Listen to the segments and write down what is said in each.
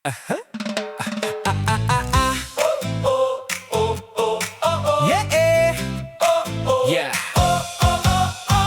Yeah, yeah.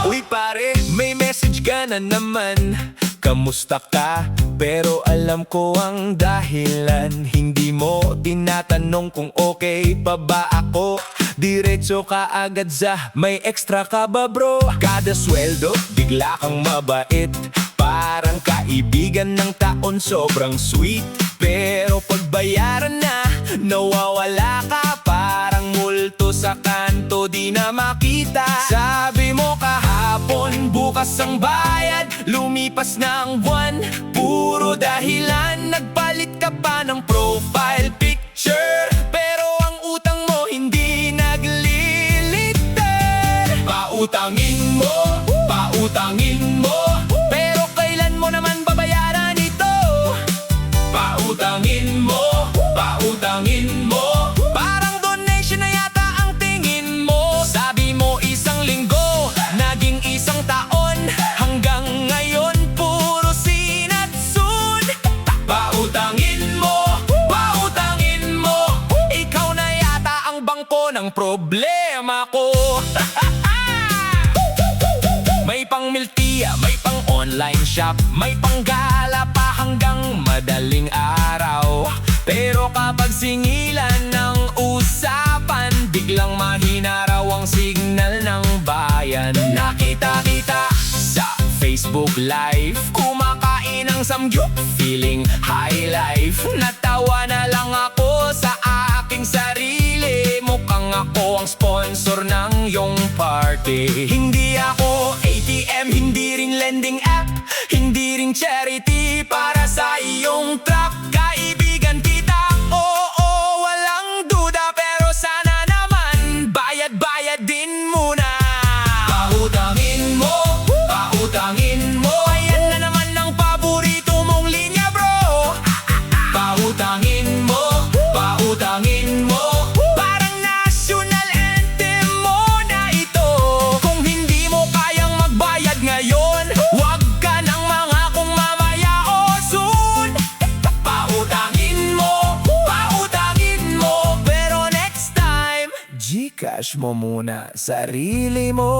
Uy pare, may message ka na naman. Kamusta ka? Pero alam ko ang dahilan. Hindi mo tinatanong kung okay pa ba ako. Diretso ka agad sa may extra ka ba bro? Kada sweldo, bigla kang mabait. Parang kaibigan ng taon, sobrang sweet. Pero pagbayaran na, nawawala ka. Parang multo sa kanto, di na makita. Sabi mo kahapon, bukas ang bayad. Lumipas na ang buwan, puro dahilan. Nagpalit ka pa ng profile picture, pero ang utang mo hindi naglilitter. Pautangin mo, pautangin mo, pero kailan mo naman babayaran ito? Pautangin mo, pautangin mo, parang donation na yata ang tingin mo. Sabi mo isang linggo, naging isang taon. Hanggang ngayon puro sinatsun. Pautangin mo, pautangin mo, ikaw na yata ang bangko ng problema ko. May pang miltiya, may pang online shop, may pang gala pa hanggang madaling araw. Pero kapag singilan ng usapan, biglang mahina raw ang signal ng bayan. Nakita-kita sa Facebook Live, kumakain ng samgyup, feeling high life. Natawa na lang ako sa aking sarili. Mukhang ako ang sponsor ng iyong party. Hindi ako ATM, hindi rin lending app, hindi rin charity para sa iyong trap. Kaibigan kita, oo, walang duda, pero sana naman bayad-bayad din muna. Pautangin mo, pautangin mo, ayan na naman ang paborito mong linya bro. Pautangin mo, pautangin mo, parang national anthem mo na ito. Kung hindi mo kayang magbayad ngayon, wag ka nang mangakong mamaya o soon. Pautangin mo, pero next time, Gcash mo muna sarili mo.